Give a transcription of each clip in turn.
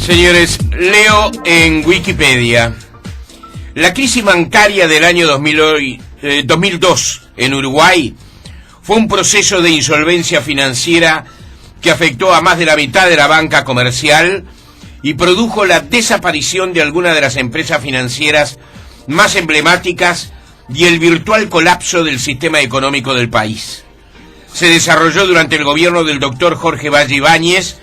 Señores, leo en Wikipedia: la crisis bancaria del año 2002 en Uruguay fue un proceso de insolvencia financiera que afectó a más de la mitad de la banca comercial y produjo la desaparición de algunas de las empresas financieras más emblemáticas y el virtual colapso del sistema económico del país. Se desarrolló durante el gobierno del doctor Jorge Valle Ibáñez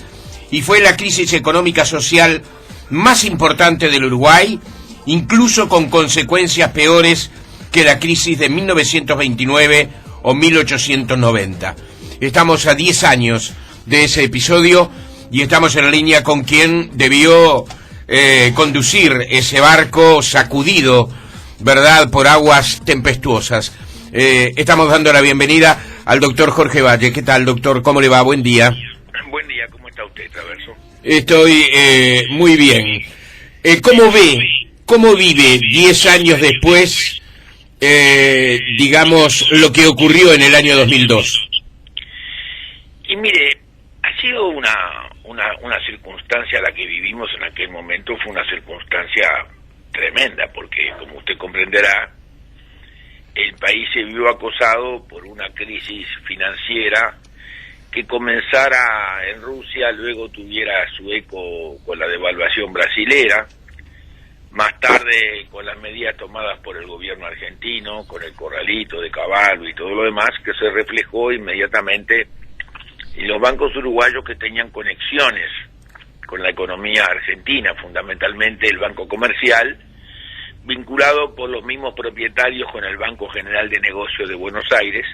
y fue la crisis económica social más importante del Uruguay, incluso con consecuencias peores que la crisis de 1929 o 1890. Estamos a 10 años de ese episodio y estamos en línea con quien debió conducir ese barco sacudido, ¿verdad?, por aguas tempestuosas. Estamos dando la bienvenida al doctor Jorge Valle. ¿Qué tal, doctor? ¿Cómo le va? Buen día. Buen día, ¿cómo está usted, Traverso? Estoy muy bien. ¿Cómo vive 10 años después, digamos, lo que ocurrió en el año 2002? Y mire, ha sido una circunstancia la que vivimos en aquel momento, fue una circunstancia tremenda, porque como usted comprenderá, el país se vio acosado por una crisis financiera que comenzara en Rusia, luego tuviera su eco con la devaluación brasilera, más tarde con las medidas tomadas por el gobierno argentino, con el corralito de Caballo y todo lo demás, que se reflejó inmediatamente en los bancos uruguayos que tenían conexiones con la economía argentina, fundamentalmente el Banco Comercial, vinculado por los mismos propietarios con el Banco General de Negocios de Buenos Aires,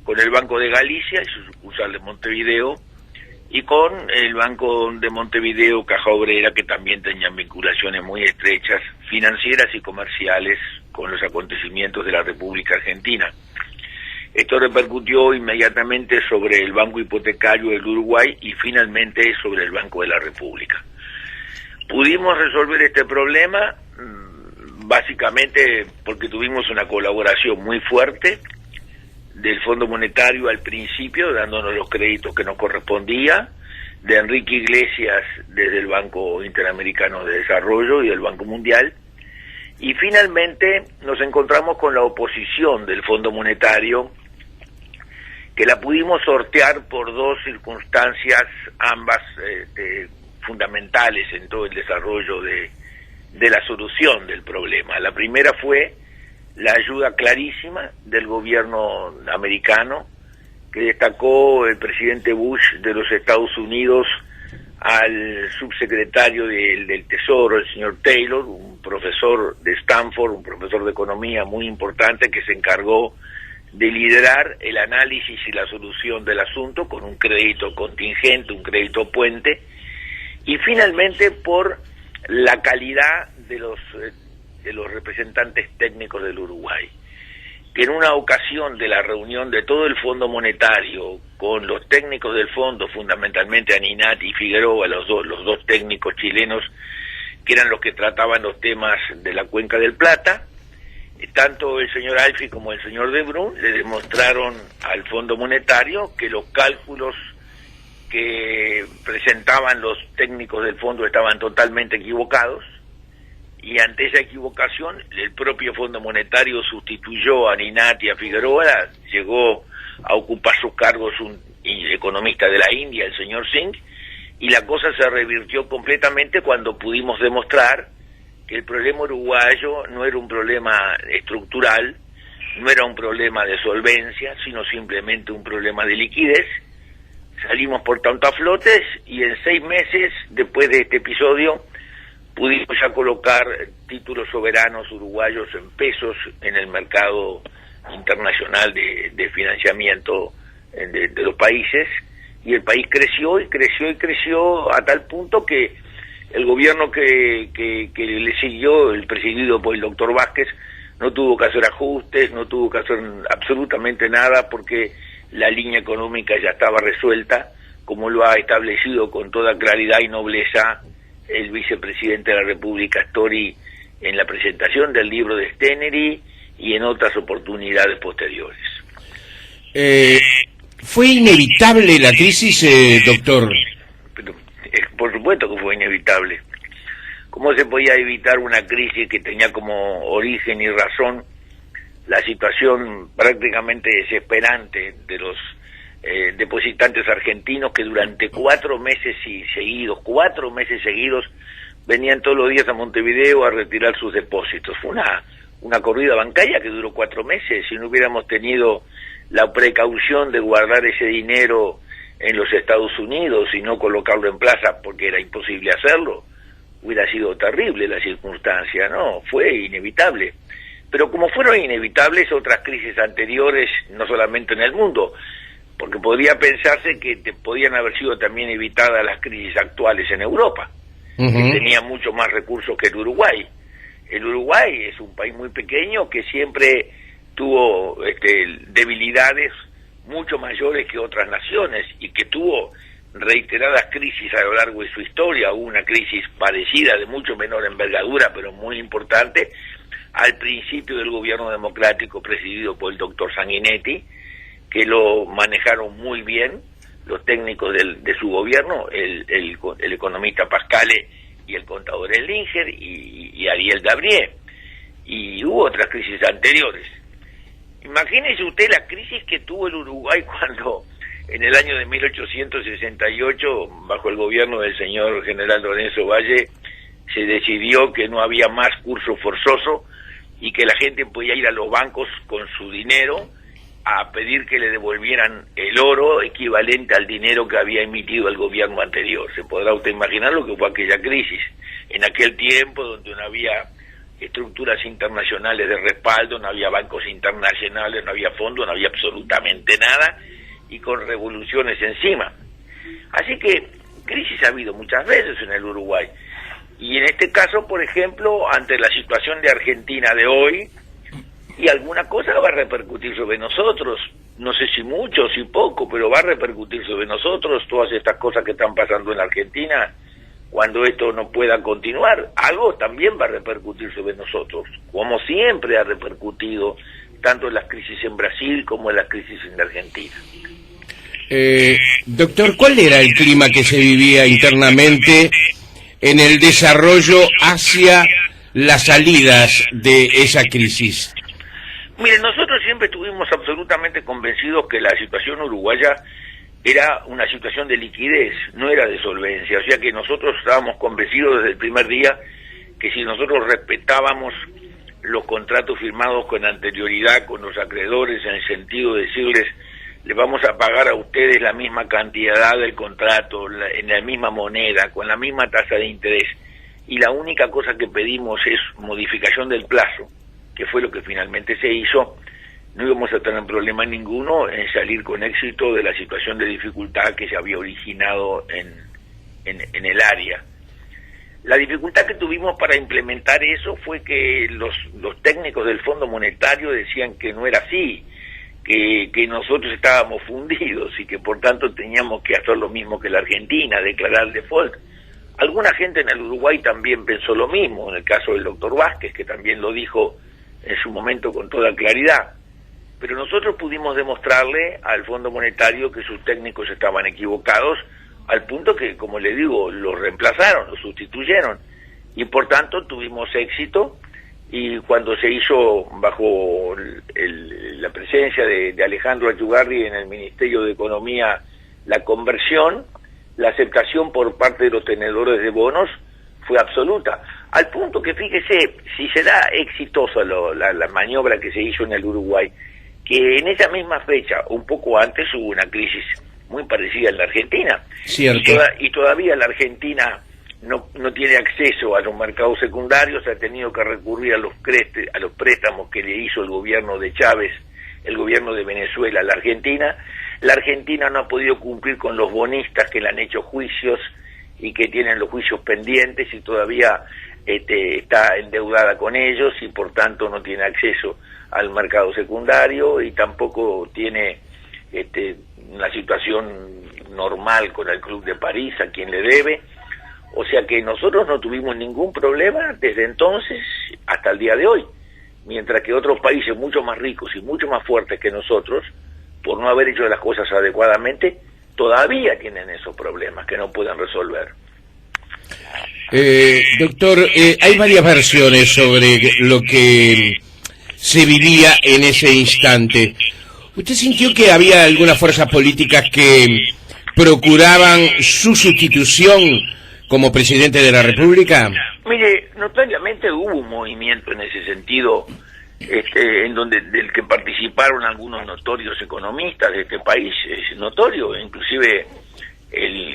con el Banco de Galicia y su sucursal de Montevideo, y con el Banco de Montevideo, Caja Obrera, que también tenían vinculaciones muy estrechas, financieras y comerciales, con los acontecimientos de la República Argentina. Esto repercutió inmediatamente sobre el Banco Hipotecario del Uruguay y finalmente sobre el Banco de la República. Pudimos resolver este problema básicamente porque tuvimos una colaboración muy fuerte del Fondo Monetario al principio, dándonos los créditos que nos correspondía, de Enrique Iglesias desde el Banco Interamericano de Desarrollo y del Banco Mundial, y finalmente nos encontramos con la oposición del Fondo Monetario, que la pudimos sortear por dos circunstancias, ambas fundamentales en todo el desarrollo de la solución del problema. La primera fue la ayuda clarísima del gobierno americano, que destacó el presidente Bush de los Estados Unidos al subsecretario del Tesoro, el señor Taylor, un profesor de Stanford, un profesor de economía muy importante que se encargó de liderar el análisis y la solución del asunto con un crédito contingente, un crédito puente, y finalmente por la calidad de los representantes técnicos del Uruguay, que en una ocasión de la reunión de todo el Fondo Monetario con los técnicos del fondo, fundamentalmente Aninati y Figueroa, los dos técnicos chilenos que eran los que trataban los temas de la Cuenca del Plata, tanto el señor Alfi como el señor De Brun le demostraron al Fondo Monetario que los cálculos que presentaban los técnicos del fondo estaban totalmente equivocados, y ante esa equivocación el propio Fondo Monetario sustituyó a Aninati y a Figueroa, llegó a ocupar sus cargos un economista de la India, el señor Singh, y la cosa se revirtió completamente cuando pudimos demostrar que el problema uruguayo no era un problema estructural, no era un problema de solvencia, sino simplemente un problema de liquidez. Salimos por tanto a flotes y en 6 meses después de este episodio pudimos ya colocar títulos soberanos uruguayos en pesos en el mercado internacional de financiamiento de los países, y el país creció y creció y creció a tal punto que el gobierno que le siguió, el presidido por el doctor Vázquez, no tuvo que hacer ajustes, no tuvo que hacer absolutamente nada porque la línea económica ya estaba resuelta, como lo ha establecido con toda claridad y nobleza el vicepresidente de la República, Astori, en la presentación del libro de Stenery y en otras oportunidades posteriores. ¿Fue inevitable la crisis, doctor? por supuesto que fue inevitable. ¿Cómo se podía evitar una crisis que tenía como origen y razón la situación prácticamente desesperante de los depositantes argentinos que durante 4 meses seguidos, venían todos los días a Montevideo a retirar sus depósitos? Fue una corrida bancaria que duró 4 meses. Si no hubiéramos tenido la precaución de guardar ese dinero en los Estados Unidos y no colocarlo en plaza porque era imposible hacerlo, hubiera sido terrible la circunstancia, ¿no? Fue inevitable. Pero como fueron inevitables otras crisis anteriores, no solamente en el mundo, porque podría pensarse que podían haber sido también evitadas las crisis actuales en Europa, que tenía mucho más recursos que el Uruguay. El Uruguay es un país muy pequeño que siempre tuvo debilidades mucho mayores que otras naciones y que tuvo reiteradas crisis a lo largo de su historia. Hubo una crisis parecida de mucho menor envergadura, pero muy importante, al principio del gobierno democrático presidido por el doctor Sanguinetti, que lo manejaron muy bien los técnicos de su gobierno, el economista Pascale y el contador Ellinger y Ariel Gabriel. Y hubo otras crisis anteriores. Imagínese usted la crisis que tuvo el Uruguay cuando en el año de 1868, bajo el gobierno del señor general Lorenzo Valle, se decidió que no había más curso forzoso y que la gente podía ir a los bancos con su dinero a pedir que le devolvieran el oro equivalente al dinero que había emitido el gobierno anterior. Se podrá usted imaginar lo que fue aquella crisis. En aquel tiempo donde no había estructuras internacionales de respaldo, no había bancos internacionales, no había fondos, no había absolutamente nada, y con revoluciones encima. Así que crisis ha habido muchas veces en el Uruguay. Y en este caso, por ejemplo, ante la situación de Argentina de hoy, y alguna cosa va a repercutir sobre nosotros, no sé si mucho, si poco, pero va a repercutir sobre nosotros todas estas cosas que están pasando en Argentina. Cuando esto no pueda continuar, algo también va a repercutir sobre nosotros, como siempre ha repercutido tanto en las crisis en Brasil como en las crisis en Argentina. Doctor, ¿cuál era el clima que se vivía internamente en el desarrollo hacia las salidas de esa crisis? Mire, nosotros siempre estuvimos absolutamente convencidos que la situación uruguaya era una situación de liquidez, no era de solvencia. O sea que nosotros estábamos convencidos desde el primer día que si nosotros respetábamos los contratos firmados con anterioridad con los acreedores, en el sentido de decirles, les vamos a pagar a ustedes la misma cantidad del contrato, en la misma moneda, con la misma tasa de interés, y la única cosa que pedimos es modificación del plazo, que fue lo que finalmente se hizo, no íbamos a tener problema ninguno en salir con éxito de la situación de dificultad que se había originado en el área. La dificultad que tuvimos para implementar eso fue que los técnicos del Fondo Monetario decían que no era así, que nosotros estábamos fundidos y que por tanto teníamos que hacer lo mismo que la Argentina, declarar default. Alguna gente en el Uruguay también pensó lo mismo, en el caso del doctor Vázquez, que también lo dijo en su momento con toda claridad. Pero nosotros pudimos demostrarle al Fondo Monetario que sus técnicos estaban equivocados, al punto que, como le digo, los reemplazaron, los sustituyeron, y por tanto tuvimos éxito. Y cuando se hizo bajo la presencia de Alejandro Ayugarri en el Ministerio de Economía la conversión, la aceptación por parte de los tenedores de bonos fue absoluta, al punto que fíjese, si será exitosa la maniobra que se hizo en el Uruguay, que en esa misma fecha, un poco antes, hubo una crisis muy parecida en la Argentina. Cierto. Y todavía la Argentina no tiene acceso a los mercados secundarios, ha tenido que recurrir a los préstamos que le hizo el gobierno de Chávez, el gobierno de Venezuela a la Argentina. La Argentina no ha podido cumplir con los bonistas que le han hecho juicios y que tienen los juicios pendientes y todavía está endeudada con ellos y por tanto no tiene acceso al mercado secundario y tampoco tiene una situación normal con el Club de París, a quien le debe. O sea que nosotros no tuvimos ningún problema desde entonces hasta el día de hoy, mientras que otros países mucho más ricos y mucho más fuertes que nosotros, por no haber hecho las cosas adecuadamente, todavía tienen esos problemas que no pueden resolver. Doctor, hay varias versiones sobre lo que se vivía en ese instante. ¿Usted sintió que había algunas fuerzas políticas que procuraban su sustitución como presidente de la República? Mire, notoriamente hubo un movimiento en ese sentido, en donde del que participaron algunos notorios economistas de este país, es notorio, inclusive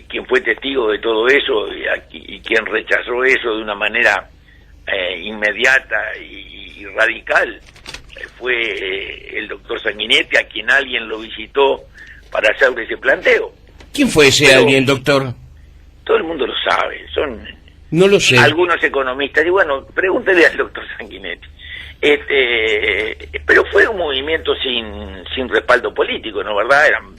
quien fue testigo de todo eso y quien rechazó eso de una manera inmediata y radical fue el doctor Sanguinetti, a quien alguien lo visitó para hacer ese planteo. ¿Quién fue ese alguien, doctor? Todo el mundo lo sabe, no lo sé. Algunos economistas, y bueno, pregúntele al doctor Sanguinetti. Pero fue un movimiento sin respaldo político, ¿no? ¿Verdad? Eran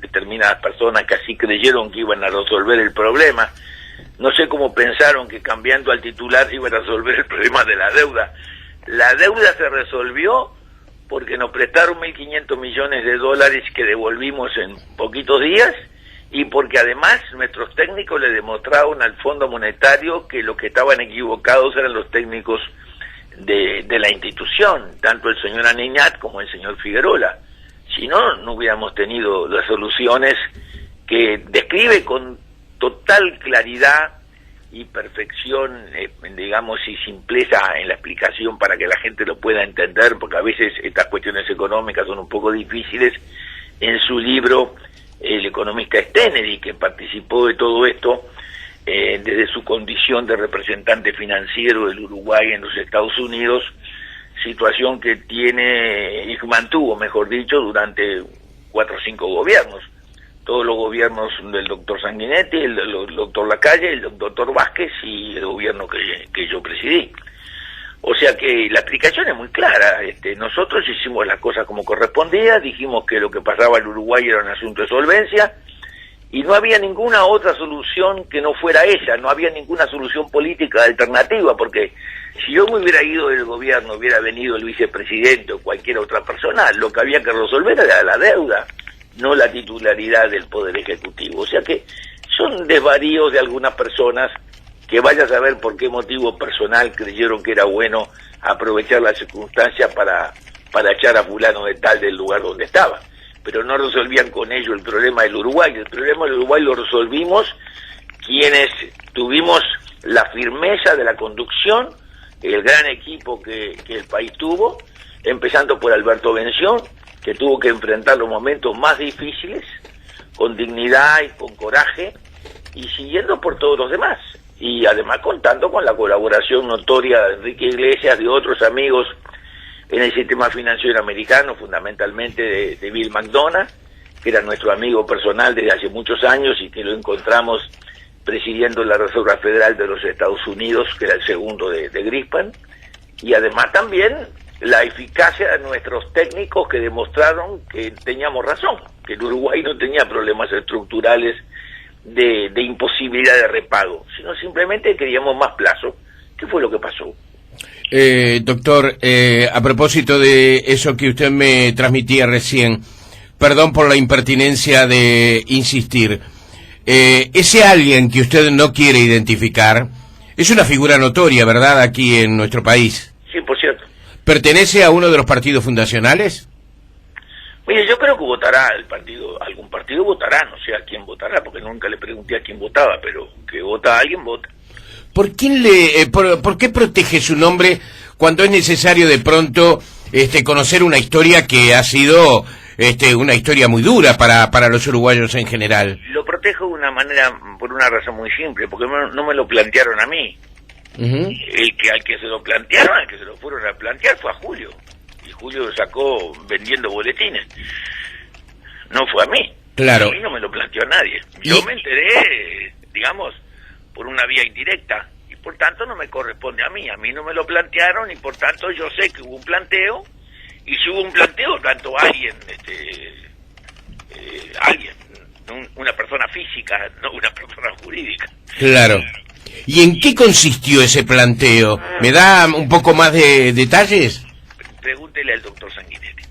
determinadas personas que así creyeron que iban a resolver el problema. No sé cómo pensaron que cambiando al titular se iba a resolver el problema de la deuda. La deuda se resolvió porque nos prestaron 1.500 millones de dólares que devolvimos en poquitos días, y porque además nuestros técnicos le demostraron al Fondo Monetario que los que estaban equivocados eran los técnicos de la institución, tanto el señor Aniñat como el señor Figuerola. Si no, no hubiéramos tenido las soluciones que describe con total claridad y perfección, digamos, y simpleza en la explicación para que la gente lo pueda entender, porque a veces estas cuestiones económicas son un poco difíciles. En su libro, el economista Stenedy, que participó de todo esto desde su condición de representante financiero del Uruguay en los Estados Unidos, situación que tiene y mantuvo, mejor dicho, durante 4 o 5 gobiernos. Todos los gobiernos del doctor Sanguinetti, el doctor Lacalle, el doctor Vázquez y el gobierno que yo presidí. O sea que la explicación es muy clara. Nosotros hicimos las cosas como correspondía, dijimos que lo que pasaba en Uruguay era un asunto de solvencia, y no había ninguna otra solución que no fuera esa, no había ninguna solución política alternativa, porque si yo me hubiera ido del gobierno, hubiera venido el vicepresidente o cualquier otra persona, lo que había que resolver era la deuda, no la titularidad del Poder Ejecutivo. O sea que son desvaríos de algunas personas que vaya a saber por qué motivo personal creyeron que era bueno aprovechar la circunstancia para echar a fulano de tal del lugar donde estaba. Pero no resolvían con ello el problema del Uruguay. El problema del Uruguay lo resolvimos quienes tuvimos la firmeza de la conducción, el gran equipo que el país tuvo, empezando por Alberto Bención, que tuvo que enfrentar los momentos más difíciles con dignidad y con coraje, y siguiendo por todos los demás. Y además contando con la colaboración notoria de Enrique Iglesias, de otros amigos en el sistema financiero americano, fundamentalmente de Bill McDonough, que era nuestro amigo personal desde hace muchos años y que lo encontramos presidiendo la Reserva Federal de los Estados Unidos, que era el segundo de Greenspan, y además también la eficacia de nuestros técnicos que demostraron que teníamos razón, que el Uruguay no tenía problemas estructurales de imposibilidad de repago, sino simplemente queríamos más plazo. ¿Qué fue lo que pasó? Doctor, a propósito de eso que usted me transmitía recién, perdón por la impertinencia de insistir, ese alguien que usted no quiere identificar es una figura notoria, ¿verdad?, aquí en nuestro país. Sí, por cierto. ¿Pertenece a uno de los partidos fundacionales? Mire, yo creo que votará el partido, algún partido votará, no sé a quién votará, porque nunca le pregunté a quién votaba, pero que vota a alguien, vota. ¿Por qué protege su nombre cuando es necesario de pronto conocer una historia que ha sido una historia muy dura para los uruguayos en general? Lo protejo de una manera, por una razón muy simple, porque no me lo plantearon a mí. Al que se lo plantearon, al que se lo fueron a plantear fue a Julio, y Julio lo sacó vendiendo boletines. No fue a mí. Claro. A mí no me lo planteó nadie. Yo me enteré, digamos, por una vía indirecta, y por tanto no me corresponde a mí no me lo plantearon, y por tanto yo sé que hubo un planteo, y si hubo un planteo, tanto alguien, una persona física, no una persona jurídica. Claro. ¿Y en qué consistió ese planteo? ¿Me da un poco más de detalles? Pregúntele al doctor Sanguinetti.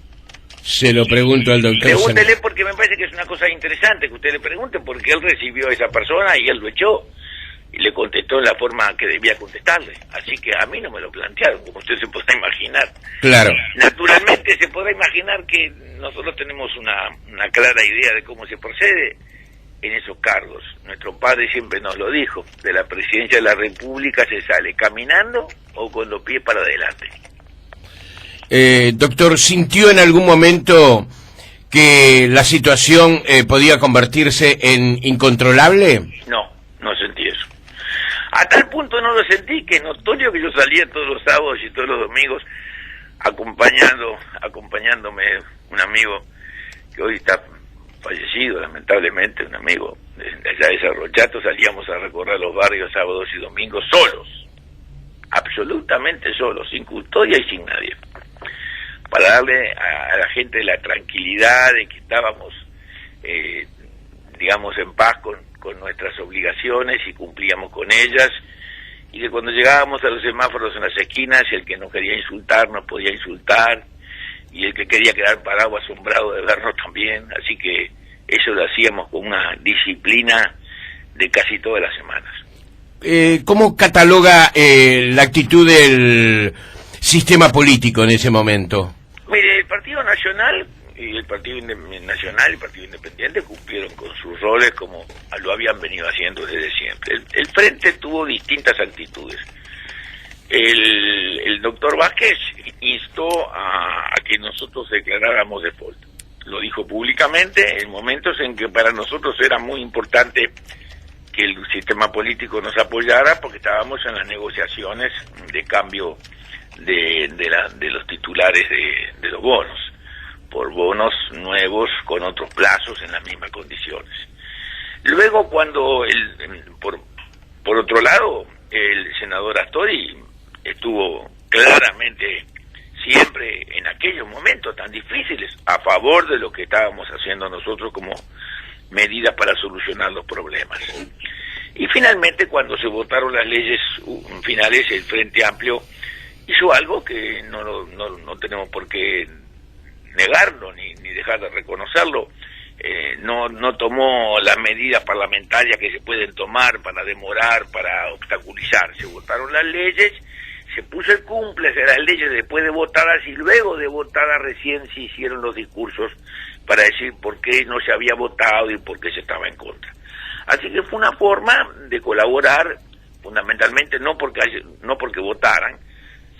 Se lo pregunto al doctor Sanguinetti. Pregúntele, porque me parece que es una cosa interesante que usted le pregunte, porque él recibió a esa persona y él lo echó. Y le contestó en la forma que debía contestarle. Así que a mí no me lo plantearon, como usted se podrá imaginar. Claro. Naturalmente se podrá imaginar que nosotros tenemos una clara idea de cómo se procede en esos cargos. Nuestro padre siempre nos lo dijo: de la presidencia de la República se sale caminando o con los pies para adelante. Doctor, ¿sintió en algún momento que la situación podía convertirse en incontrolable? No sentí eso. A tal punto no lo sentí que notorio que yo salía todos los sábados y todos los domingos acompañándome un amigo que hoy está fallecido, lamentablemente, un amigo de allá de Cerro Chato. Salíamos a recorrer los barrios sábados y domingos solos, absolutamente solos, sin custodia y sin nadie, para darle a la gente la tranquilidad de que estábamos, digamos, en paz con nuestras obligaciones y cumplíamos con ellas, y que cuando llegábamos a los semáforos en las esquinas, el que nos quería insultar nos podía insultar, y el que quería quedar parado asombrado de vernos también. Así que eso lo hacíamos con una disciplina de casi todas las semanas. ¿Cómo cataloga la actitud del sistema político en ese momento? Mire, el Partido Nacional y el Partido Nacional y el Partido Independiente cumplieron con sus roles como lo habían venido haciendo desde siempre. El Frente tuvo distintas actitudes. El doctor Vázquez instó a que nosotros declaráramos default. Lo dijo públicamente en momentos en que para nosotros era muy importante que el sistema político nos apoyara, porque estábamos en las negociaciones de cambio de los titulares de los bonos, por bonos nuevos con otros plazos en las mismas condiciones. Luego, cuando por otro lado, el senador Astori estuvo claramente siempre en aquellos momentos tan difíciles a favor de lo que estábamos haciendo nosotros como medidas para solucionar los problemas. Y finalmente, cuando se votaron las leyes finales, el Frente Amplio hizo algo que no tenemos por qué negarlo ni dejar de reconocerlo. No tomó las medidas parlamentarias que se pueden tomar para demorar, para obstaculizar. Se votaron las leyes, se puso el cumple de las leyes después de votadas, y luego de votadas recién se hicieron los discursos para decir por qué no se había votado y por qué se estaba en contra. Así que fue una forma de colaborar, fundamentalmente no porque votaran,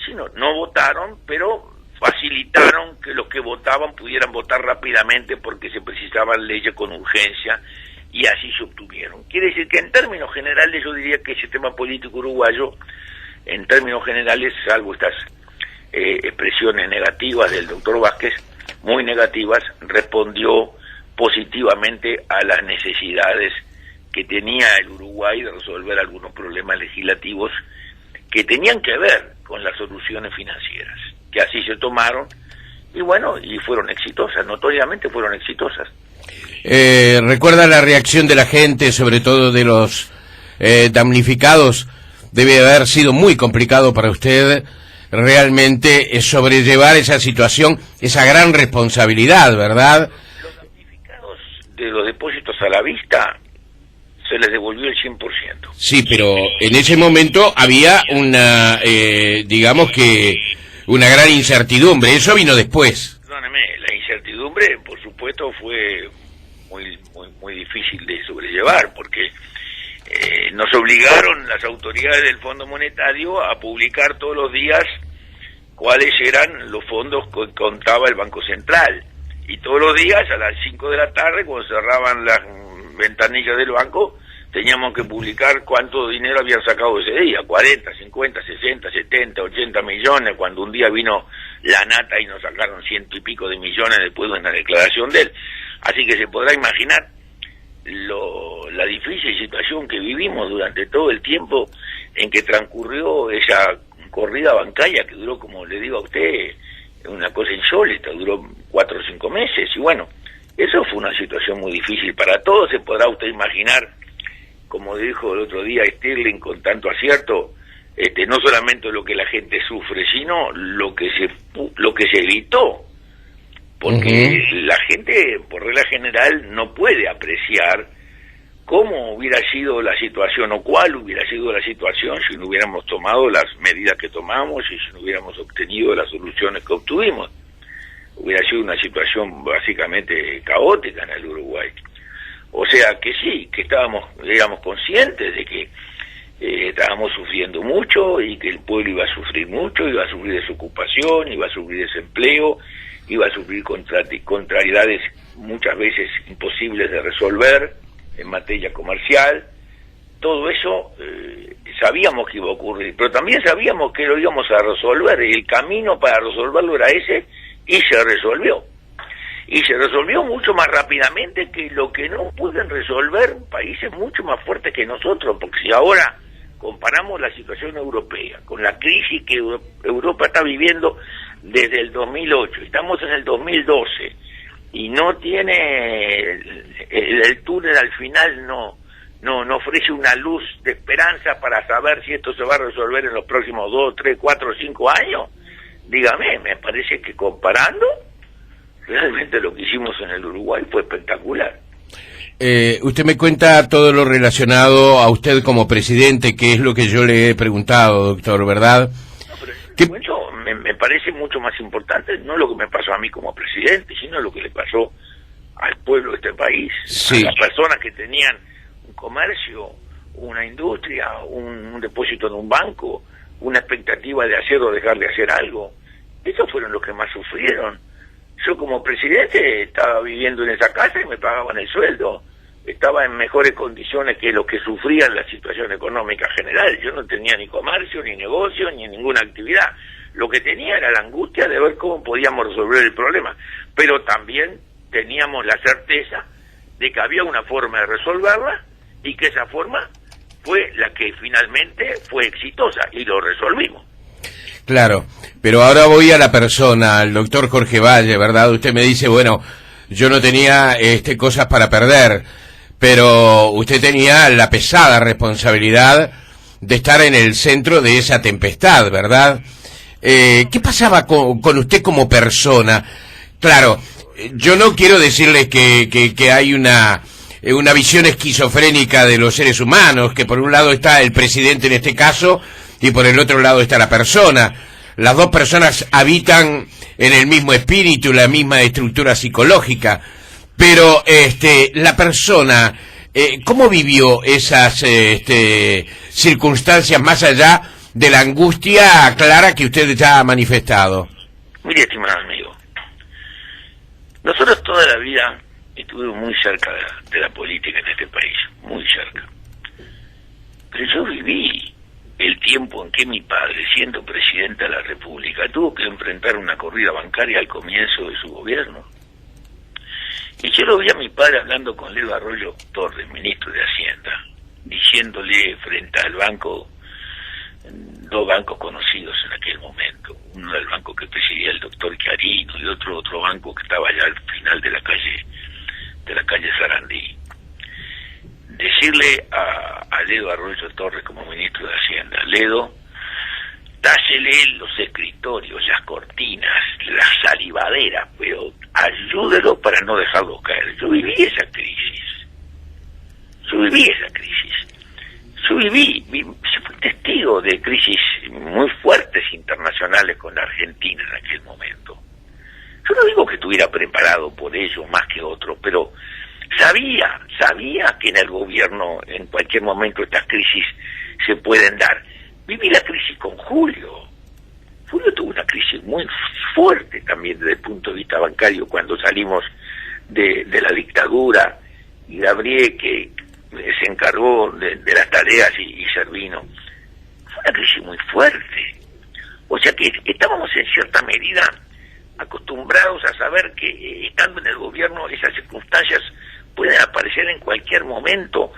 sino no votaron, pero facilitaron que los que votaban pudieran votar rápidamente porque se precisaban leyes con urgencia, y así se obtuvieron. Quiere decir que en términos generales yo diría que el sistema político uruguayo, en términos generales, salvo estas expresiones negativas del doctor Vázquez, muy negativas, respondió positivamente a las necesidades que tenía el Uruguay de resolver algunos problemas legislativos que tenían que ver con las soluciones financieras, que así se tomaron, y bueno, y fueron exitosas, notoriamente fueron exitosas. ¿Recuerda la reacción de la gente, sobre todo de los damnificados? Debe haber sido muy complicado para usted realmente sobrellevar esa situación, esa gran responsabilidad, ¿verdad? Los damnificados de los depósitos a la vista se les devolvió el 100%. Sí, pero en ese momento había una, digamos que, una gran incertidumbre. Eso vino después. Perdóneme, la incertidumbre, por supuesto, fue muy difícil de sobrellevar, porque nos obligaron las autoridades del Fondo Monetario a publicar todos los días cuáles eran los fondos que contaba el Banco Central. Y todos los días, a las 5 de la tarde, cuando cerraban las ventanillas del banco, teníamos que publicar cuánto dinero habían sacado ese día: 40, 50, 60, 70, 80 millones, cuando un día vino la nata y nos sacaron 100 y pico de millones después de una declaración de él. Así que se podrá imaginar la difícil situación que vivimos durante todo el tiempo en que transcurrió esa corrida bancaria, que duró, como le digo a usted, una cosa insólita, duró 4 o 5 meses. Y bueno, eso fue una situación muy difícil para todos. Se podrá usted imaginar, como dijo el otro día Stirling con tanto acierto, no solamente lo que la gente sufre, sino lo que se evitó, porque la gente, por regla general, no puede apreciar cómo hubiera sido la situación o cuál hubiera sido la situación si no hubiéramos tomado las medidas que tomamos y si no hubiéramos obtenido las soluciones que obtuvimos. Hubiera sido una situación básicamente caótica en el Uruguay. O sea que sí, que éramos conscientes de que estábamos sufriendo mucho y que el pueblo iba a sufrir mucho, iba a sufrir desocupación, iba a sufrir desempleo, iba a sufrir contrariedades muchas veces imposibles de resolver en materia comercial. Todo eso sabíamos que iba a ocurrir, pero también sabíamos que lo íbamos a resolver, y el camino para resolverlo era ese, y se resolvió. Y se resolvió mucho más rápidamente que lo que no pueden resolver países mucho más fuertes que nosotros, porque si ahora comparamos la situación europea con la crisis que Europa está viviendo desde el 2008, estamos en el 2012, y no tiene el túnel al final, no ofrece una luz de esperanza para saber si esto se va a resolver en los próximos 2, 3, 4, 5 años. Dígame, me parece que comparando, realmente lo que hicimos en el Uruguay fue espectacular. Usted me cuenta todo lo relacionado a usted como presidente, que es lo que yo le he preguntado, doctor, ¿verdad? No, pero me parece mucho más importante no lo que me pasó a mí como presidente, sino lo que le pasó al pueblo de este país, sí, a las personas que tenían un comercio, una industria, un depósito en un banco, una expectativa de hacer o dejar de hacer algo. Esos fueron los que más sufrieron. Yo como presidente estaba viviendo en esa casa y me pagaban el sueldo. Estaba en mejores condiciones que los que sufrían la situación económica general. Yo no tenía ni comercio, ni negocio, ni ninguna actividad. Lo que tenía era la angustia de ver cómo podíamos resolver el problema. Pero también teníamos la certeza de que había una forma de resolverla y que esa forma fue la que finalmente fue exitosa y lo resolvimos. Claro, pero ahora voy a la persona, al doctor Jorge Valle, ¿verdad? Usted me dice, bueno, yo no tenía cosas para perder, pero usted tenía la pesada responsabilidad de estar en el centro de esa tempestad, ¿verdad? ¿Qué pasaba con usted como persona? Claro, yo no quiero decirle que hay una visión esquizofrénica de los seres humanos, que por un lado está el presidente en este caso, y por el otro lado está la persona. Las dos personas habitan en el mismo espíritu, la misma estructura psicológica, pero la persona, ¿cómo vivió esas circunstancias más allá de la angustia clara que usted ya ha manifestado? Mire, estimado amigo, nosotros toda la vida estuvimos muy cerca de la política en este país, muy cerca. Pero yo viví el tiempo en que mi padre, siendo presidente de la República, tuvo que enfrentar una corrida bancaria al comienzo de su gobierno. Y yo lo vi a mi padre hablando con Ledo Arroyo Torres, ministro de Hacienda, diciéndole frente al banco, dos bancos conocidos en aquel momento, uno del banco que presidía el doctor Chiarino y otro banco que estaba allá al final de la calle Sarandí. Decirle a Ledo Arroyo Torres como ministro de Hacienda, Ledo, dásele los escritorios, las cortinas, las salivaderas, pero ayúdelo para no dejarlo caer. Yo viví esa crisis. Fui testigo de crisis muy fuertes internacionales con la Argentina en aquel momento. Yo no digo que estuviera preparado por ello más que otro, pero sabía que en el gobierno en cualquier momento estas crisis se pueden dar. Viví la crisis con Julio. Julio tuvo una crisis muy fuerte también desde el punto de vista bancario cuando salimos de la dictadura, y Gabriel que se encargó de las tareas y Servino. Fue una crisis muy fuerte. O sea que estábamos en cierta medida acostumbrados a saber que estando en el gobierno esas circunstancias pueden aparecer en cualquier momento,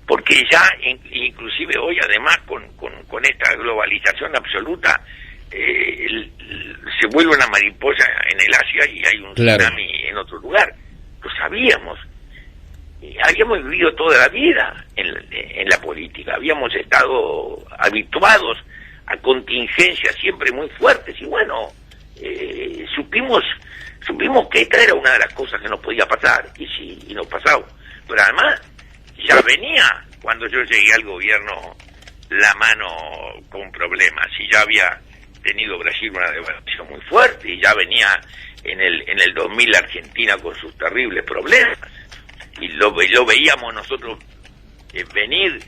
porque ya inclusive hoy además con esta globalización absoluta se vuelve una mariposa en el Asia y hay un tsunami en otro lugar. Lo sabíamos. Habíamos vivido toda la vida en la política, habíamos estado habituados a contingencias siempre muy fuertes y bueno, supimos que esta era una de las cosas que nos podía pasar y nos pasaba. Pero además ya venía, cuando yo llegué al gobierno, la mano con problemas, y ya había tenido Brasil una devaluación muy fuerte, y ya venía en el 2000 Argentina con sus terribles problemas, y lo veíamos nosotros venir,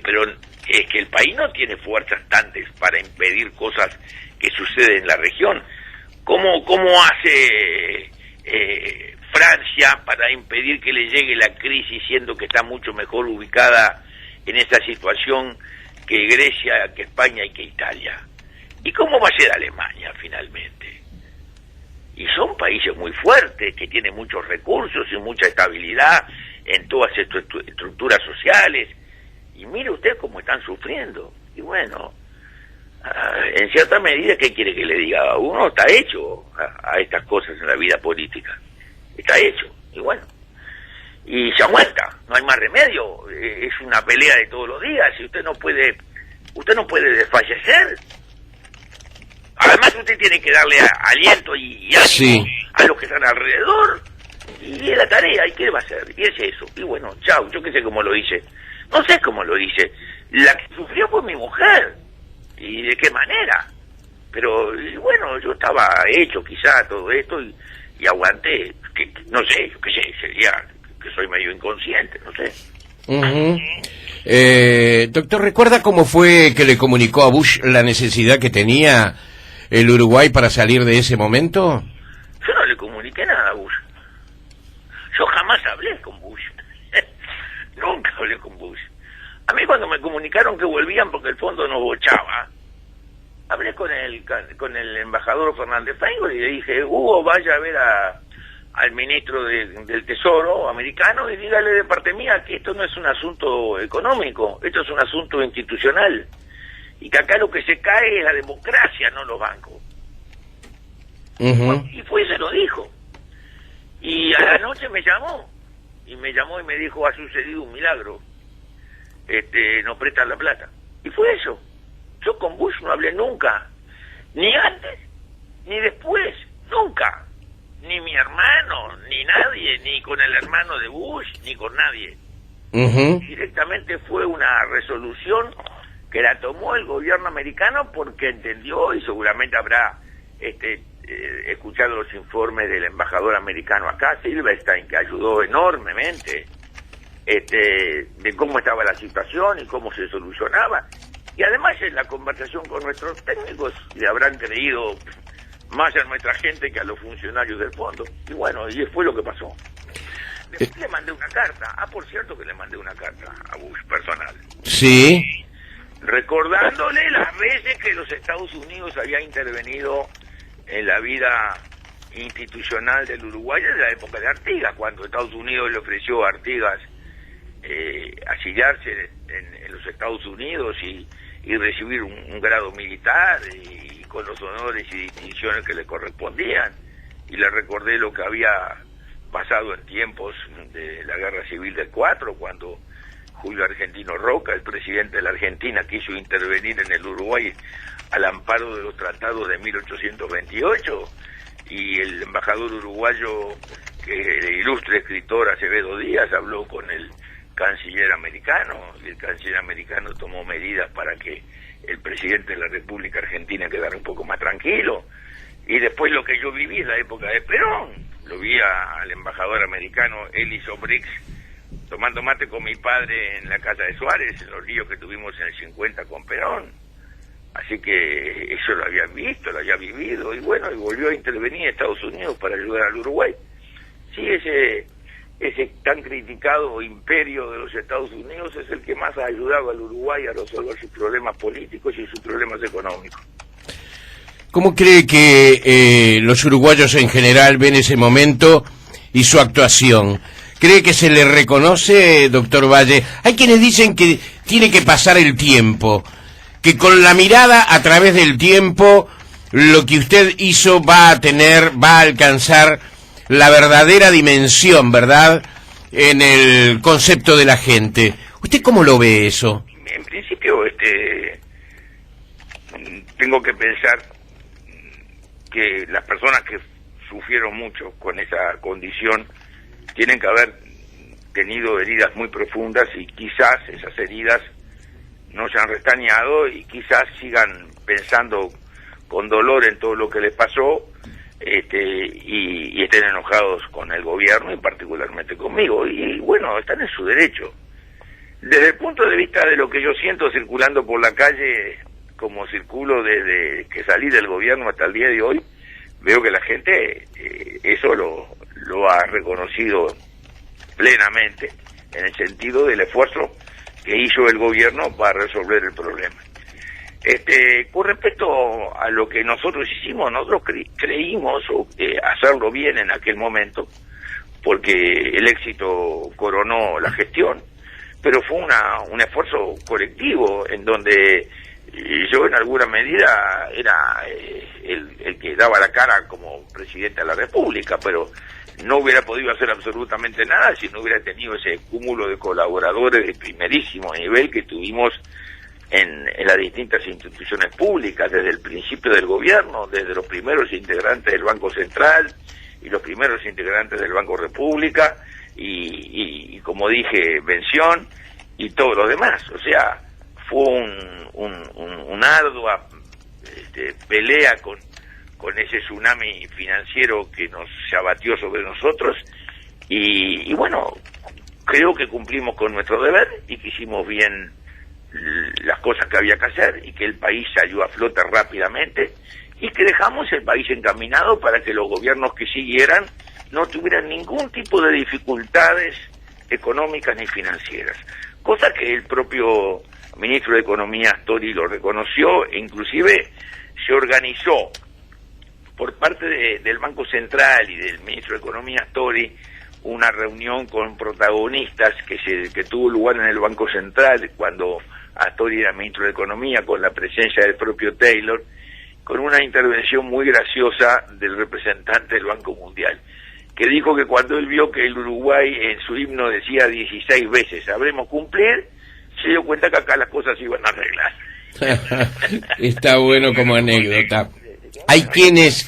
pero es que el país no tiene fuerzas tantas para impedir cosas que suceden en la región. ¿Cómo hace Francia para impedir que le llegue la crisis, siendo que está mucho mejor ubicada en esa situación que Grecia, que España y que Italia? ¿Y cómo va a ser Alemania finalmente? Y son países muy fuertes, que tienen muchos recursos y mucha estabilidad en todas estas estructuras sociales. Y mire usted cómo están sufriendo. Y bueno, en cierta medida, ¿qué quiere que le diga? Uno está hecho a estas cosas en la vida política. Está hecho. Y bueno, y se aguanta, no hay más remedio. Es una pelea de todos los días, y usted no puede desfallecer. Además, usted tiene que darle aliento y ánimo a los que están alrededor, y es la tarea. ¿Y qué va a hacer? Y es eso. Y bueno, chao, yo qué sé cómo lo hice. No sé cómo lo hice. La que sufrió fue mi mujer, y de qué manera. Pero y bueno, yo estaba hecho quizá todo esto, y aguanté. Que no sé, yo qué sé, sería que soy medio inconsciente, no sé. Doctor, ¿recuerda cómo fue que le comunicó a Bush la necesidad que tenía el Uruguay para salir de ese momento? Yo no le comuniqué nada a Bush. Yo jamás hablé con Bush. Nunca hablé con Bush. A mí, cuando me comunicaron que volvían porque el fondo nos bochaba, hablé con el embajador Fernández Feingold y le dije: Hugo, vaya a ver al ministro del Tesoro americano y dígale de parte mía que esto no es un asunto económico, esto es un asunto institucional, y que acá lo que se cae es la democracia, no los bancos. Bueno, y fue y se lo dijo. Y a la noche me llamó y me dijo: ha sucedido un milagro, nos prestan la plata. Y fue eso. Yo con Bush no hablé nunca, ni antes ni después, nunca. Ni mi hermano, ni nadie, ni con el hermano de Bush, ni con nadie. Directamente fue una resolución que la tomó el gobierno americano porque entendió, y seguramente habrá escuchado los informes del embajador americano acá, Silverstein, que ayudó enormemente, de cómo estaba la situación y cómo se solucionaba. Y además, en la conversación con nuestros técnicos, le habrán creído más a nuestra gente que a los funcionarios del fondo. Y bueno, y fue lo que pasó. Después le mandé una carta. Por cierto, que le mandé una carta a Bush personal. Sí. Recordándole las veces que los Estados Unidos había intervenido en la vida institucional del Uruguay en la época de Artigas, cuando Estados Unidos le ofreció a Artigas asiliarse en los Estados Unidos y recibir un grado militar y con los honores y distinciones que le correspondían. Y le recordé lo que había pasado en tiempos de la Guerra Civil del 4, cuando Julio Argentino Roca, el presidente de la Argentina, quiso intervenir en el Uruguay al amparo de los tratados de 1828, y el embajador uruguayo, que el ilustre escritor Acevedo Díaz, habló con el canciller americano, y el canciller americano tomó medidas para que el presidente de la República Argentina quedara un poco más tranquilo. Y después lo que yo viví en la época de Perón, lo vi al embajador americano Elis Obrix tomando mate con mi padre en la casa de Suárez, en los líos que tuvimos en el 50 con Perón. Así que eso lo había visto, lo había vivido, y bueno, y volvió a intervenir Estados Unidos para ayudar al Uruguay. Sí, ese tan criticado imperio de los Estados Unidos es el que más ha ayudado al Uruguay a resolver sus problemas políticos y sus problemas económicos. ¿Cómo cree que los uruguayos en general ven ese momento y su actuación? ¿Cree que se le reconoce, doctor Valle? Hay quienes dicen que tiene que pasar el tiempo, que con la mirada a través del tiempo lo que usted hizo va a alcanzar la verdadera dimensión, ¿verdad?, en el concepto de la gente. ¿Usted cómo lo ve eso? En principio, tengo que pensar que las personas que sufrieron mucho con esa condición tienen que haber tenido heridas muy profundas y quizás esas heridas no se han restañado y quizás sigan pensando con dolor en todo lo que les pasó, y estén enojados con el gobierno y particularmente conmigo. Y bueno, están en su derecho. Desde el punto de vista de lo que yo siento circulando por la calle, como circulo desde que salí del gobierno hasta el día de hoy, veo que la gente eso lo ha reconocido plenamente, en el sentido del esfuerzo que hizo el gobierno para resolver el problema. Con respecto a lo que nosotros hicimos, nosotros creímos hacerlo bien en aquel momento, porque el éxito coronó la gestión, pero fue un esfuerzo colectivo en donde yo en alguna medida era el que daba la cara como presidente de la República, pero no hubiera podido hacer absolutamente nada si no hubiera tenido ese cúmulo de colaboradores de primerísimo nivel que tuvimos en las distintas instituciones públicas, desde el principio del gobierno, desde los primeros integrantes del Banco Central y los primeros integrantes del Banco República, y como dije, Bención y todo lo demás. O sea, fue una ardua pelea con ese tsunami financiero que nos se abatió sobre nosotros, y bueno, creo que cumplimos con nuestro deber y que hicimos bien las cosas que había que hacer, y que el país salió a flote rápidamente, y que dejamos el país encaminado para que los gobiernos que siguieran no tuvieran ningún tipo de dificultades económicas ni financieras, cosa que el propio ministro de Economía Astori lo reconoció, e inclusive se organizó por parte del Banco Central y del ministro de Economía Astori una reunión con protagonistas que tuvo lugar en el Banco Central cuando Astori era ministro de Economía, con la presencia del propio Taylor, con una intervención muy graciosa del representante del Banco Mundial, que dijo que cuando él vio que el Uruguay en su himno decía 16 veces "sabremos cumplir", se dio cuenta que acá las cosas se iban a arreglar. Está bueno como anécdota. Hay quienes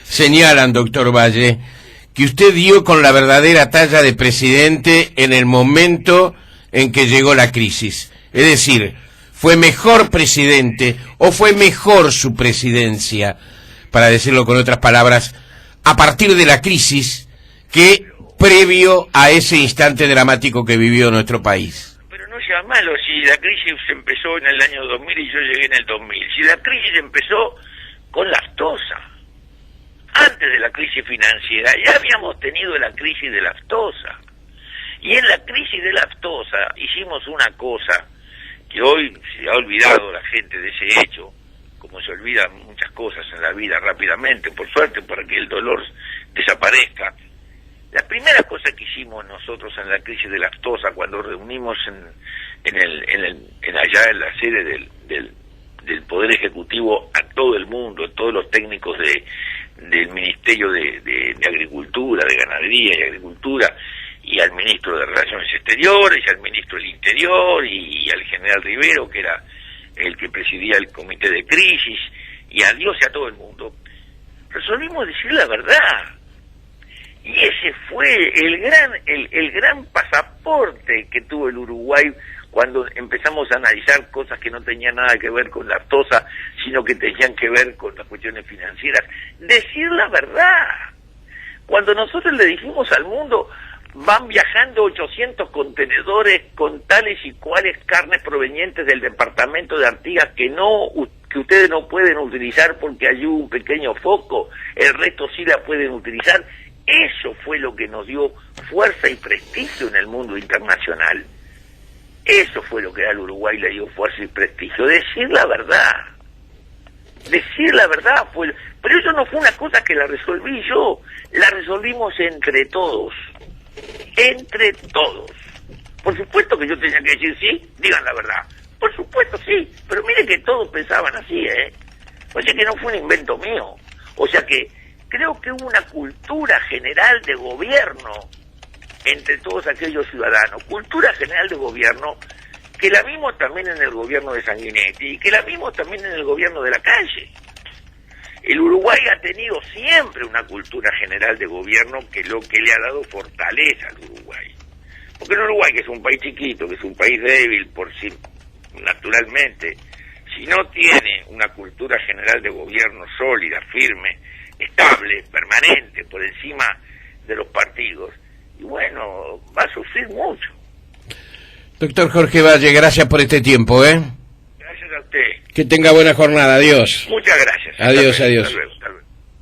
señalan, doctor Valle, que usted dio con la verdadera talla de presidente en el momento en que llegó la crisis. Es decir, ¿fue mejor presidente o fue mejor su presidencia, para decirlo con otras palabras, a partir de la crisis que previo a ese instante dramático que vivió nuestro país? Pero no sea malo, si la crisis empezó en el año 2000 y yo llegué en el 2000, si la crisis empezó con la aftosa, antes de la crisis financiera, ya habíamos tenido la crisis de la aftosa, y en la crisis de la aftosa hicimos una cosa que hoy se ha olvidado la gente de ese hecho, como se olvidan muchas cosas en la vida rápidamente, por suerte, para que el dolor desaparezca. La primera cosa que hicimos nosotros en la crisis de la aftosa, cuando reunimos allá en la sede del Poder Ejecutivo a todo el mundo, a todos los técnicos del Ministerio de Agricultura, de Ganadería y Agricultura, y al ministro de Relaciones Exteriores, y al ministro del Interior, y al general Rivero, que era el que presidía el comité de crisis, y a Dios y a todo el mundo, resolvimos decir la verdad. Y ese fue el gran pasaporte que tuvo el Uruguay cuando empezamos a analizar cosas que no tenían nada que ver con la aftosa, sino que tenían que ver con las cuestiones financieras. Decir la verdad. Cuando nosotros le dijimos al mundo, van viajando 800 contenedores con tales y cuales carnes provenientes del departamento de Artigas que ustedes no pueden utilizar porque hay un pequeño foco, el resto sí la pueden utilizar. Eso fue lo que nos dio fuerza y prestigio en el mundo internacional. Eso fue lo que al Uruguay le dio fuerza y prestigio, decir la verdad. Decir la verdad fue... Pero eso no fue una cosa que la resolví yo, la resolvimos entre todos. Entre todos. Por supuesto que yo tenía que decir sí, digan la verdad. Por supuesto sí, pero mire que todos pensaban así, O sea que no fue un invento mío. O sea que creo que hubo una cultura general de gobierno entre todos aquellos ciudadanos, cultura general de gobierno, que la vimos también en el gobierno de Sanguinetti y que la vimos también en el gobierno de Lacalle. El Uruguay ha tenido siempre una cultura general de gobierno que lo que le ha dado fortaleza al Uruguay. Porque en Uruguay, que es un país chiquito, que es un país débil por sí, naturalmente, si no tiene una cultura general de gobierno sólida, firme, estable, permanente, por encima de los partidos, y bueno, va a sufrir mucho. Doctor Jorge Valle, gracias por este tiempo, ¿eh? Gracias a usted. Que tenga buena jornada, adiós. Muchas gracias. Adiós, Hasta luego. adiós. Hasta luego.